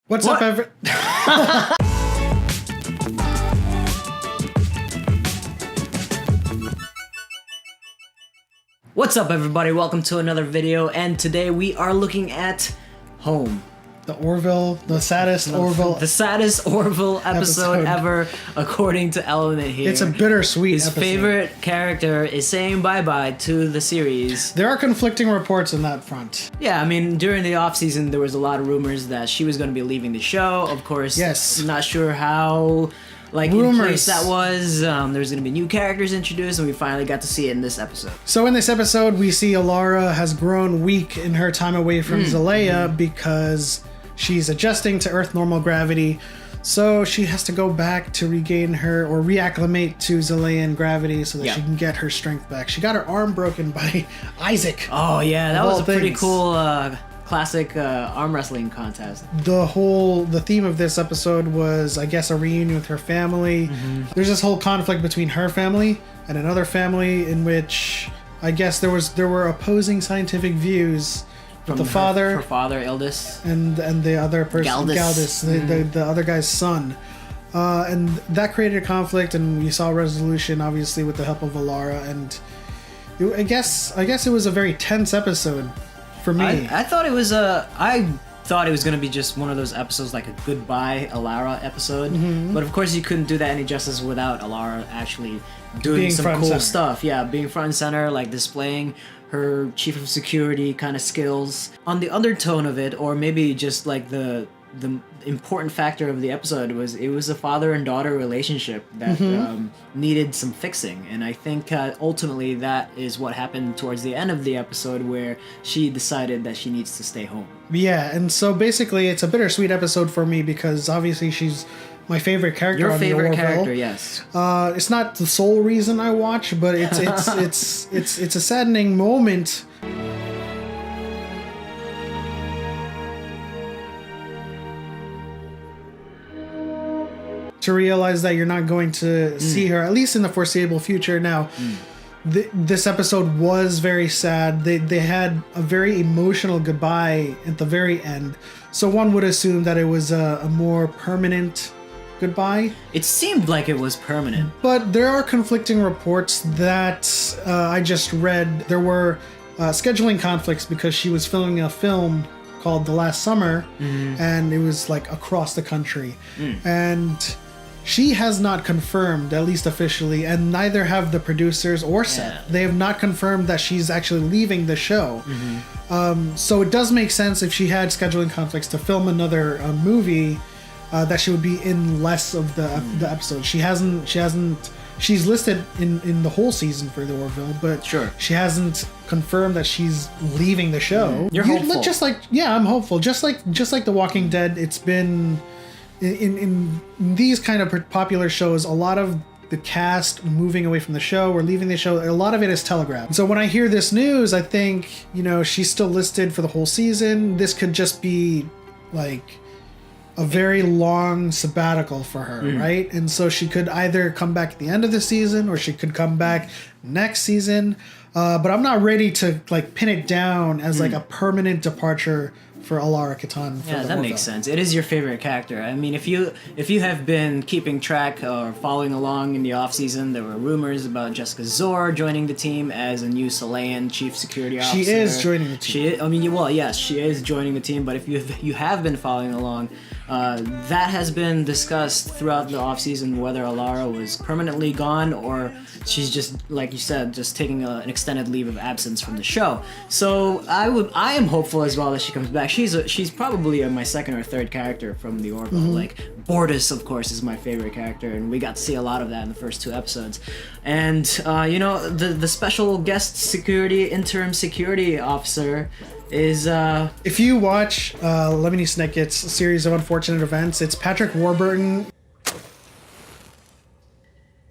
What's up, What's up, everybody? Welcome to another video, and today we are looking at Home. The saddest Orville episode ever, according to Element here. It's a bittersweet His episode. favorite character is saying bye-bye to the series. There are conflicting reports on that front. Yeah, I mean, during the off-season, there was a lot of rumors that she was going to be leaving the show. Of course, yes. Not sure how... in place that was. There's going to be new characters introduced, and we finally got to see it in this episode. So in this episode, we see Alara has grown weak in her time away from Zalea because she's adjusting to Earth normal gravity. So she has to go back to regain her, or reacclimate to Zalean gravity so that she can get her strength back. She got her arm broken by Isaac. Oh yeah, that was a pretty cool classic arm wrestling contest. The theme of this episode was, I guess, a reunion with her family. There's this whole conflict between her family and another family in which I guess there were opposing scientific views with her father Ildis and the other person Galdis, the other guy's son. And that created a conflict, and we saw a resolution obviously with the help of Alara, and I guess it was a very tense episode. For me, I thought it was going to be just one of those episodes, like a goodbye Alara episode. But of course, you couldn't do that any justice without Alara actually doing some cool stuff. Yeah, being front and center, like displaying her chief of security kind of skills. On the undertone of it, or maybe just like the important factor of the episode was it was a father and daughter relationship that needed some fixing, and I think ultimately that is what happened towards the end of the episode, where she decided that she needs to stay home. Yeah, and so basically it's a bittersweet episode for me because obviously she's my favorite character. Your on favorite the character, yes. It's not the sole reason I watch, but it's a saddening moment. To realize that you're not going to see her, at least in the foreseeable future. Now, this episode was very sad. They had a very emotional goodbye at the very end. So one would assume that it was a more permanent goodbye. It seemed like it was permanent. But there are conflicting reports that I just read. There were scheduling conflicts because she was filming a film called The Last Summer, and it was like across the country. And she has not confirmed, at least officially, and neither have the producers or set. They have not confirmed that she's actually leaving the show. So it does make sense if she had scheduling conflicts to film another movie, that she would be in less of the episodes. She's listed in the whole season for the Orville, but she hasn't confirmed that she's leaving the show. You're hopeful. I'm hopeful. Just like The Walking Dead, it's been in these kind of popular shows, a lot of the cast moving away from the show or leaving the show, a lot of it is telegraphed. So when I hear this news, I think, she's still listed for the whole season. This could just be like a very long sabbatical for her, right? And so she could either come back at the end of the season or she could come back next season. But I'm not ready to pin it down as like a permanent departure for Alara Kitan. Yeah, that makes sense. It is your favorite character. I mean, if you have been keeping track or following along in the off season, there were rumors about Jessica Zor joining the team as a new Salean chief security officer. She is joining the team. Yes, she is joining the team. But if you have been following along, that has been discussed throughout the off season, whether Alara was permanently gone or she's just, like you said, just taking an extended leave of absence from the show. So I am hopeful as well that she comes back. She's probably my second or third character from the Orville. Like Bortus, of course, is my favorite character, and we got to see a lot of that in the first two episodes. And the special guest interim security officer is if you watch Lemony Snicket's series of unfortunate events, it's Patrick Warburton.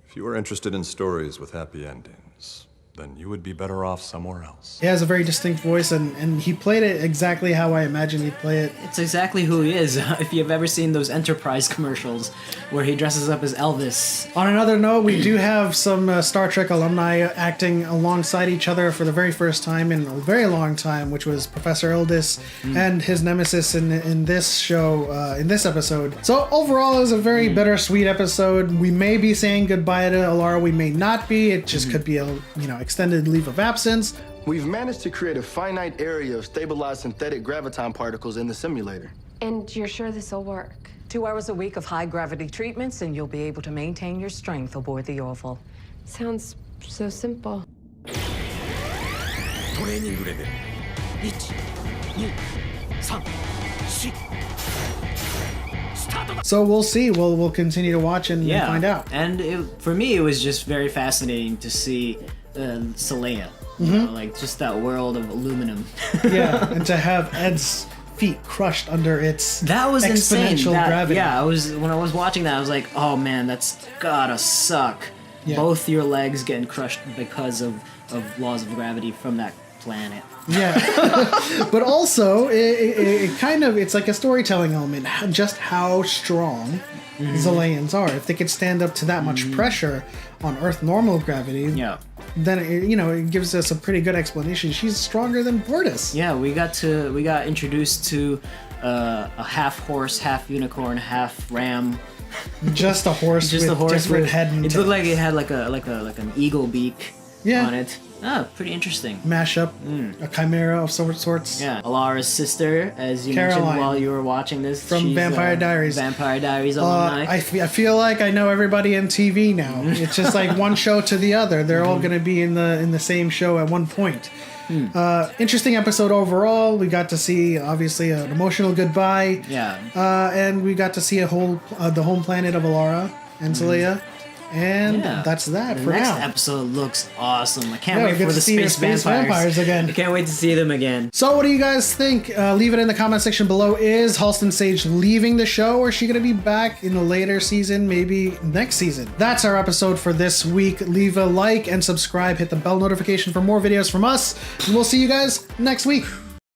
If you are interested in stories with happy endings, then you would be better off somewhere else. He has a very distinct voice, and he played it exactly how I imagined he'd play it. It's exactly who he is. If you've ever seen those Enterprise commercials where he dresses up as Elvis. On another note, we do have some Star Trek alumni acting alongside each other for the very first time in a very long time, which was Professor Ildis and his nemesis in this show, in this episode. So overall, it was a very bittersweet episode. We may be saying goodbye to Alara, we may not be. It just could be a extended leave of absence. We've managed to create a finite area of stabilized synthetic graviton particles in the simulator. And you're sure this will work? 2 hours a week of high-gravity treatments, and you'll be able to maintain your strength aboard the Orville. Sounds so simple. So we'll see. We'll continue to watch and find out. And for me, it was just very fascinating to see Saleya. You know, like just that world of aluminum. Yeah, and to have Ed's feet crushed under its that was exponential insane. gravity. Yeah, when I was watching that, I was like, oh man, that's gotta suck. Yeah. Both your legs getting crushed because of laws of gravity from that planet. Yeah, but also it kind of, it's like a storytelling element, just how strong Zalayans are. If they could stand up to that much pressure on Earth normal gravity, then it gives us a pretty good explanation. She's stronger than Portis. Yeah, we got introduced to a half horse, half unicorn, half ram. Just a horse with different head and it tail. looked like it had like an eagle beak on it. Oh, pretty interesting. Mashup, a chimera of sorts. Yeah, Alara's sister, as you Caroline, mentioned while you were watching this, from she's, Vampire Diaries. Vampire Diaries alumni. I feel like I know everybody in TV now. It's just like one show to the other. They're all going to be in the same show at one point. Interesting episode overall. We got to see obviously an emotional goodbye. Yeah. And we got to see the home planet of Alara and Saleya. And that's that for now. The next episode looks awesome. I can't wait we get for to the see space vampires again. I can't wait to see them again. So what do you guys think? Leave it in the comment section below. Is Halston Sage leaving the show, or is she going to be back in a later season, maybe next season? That's our episode for this week. Leave a like and subscribe. Hit the bell notification for more videos from us. And we'll see you guys next week.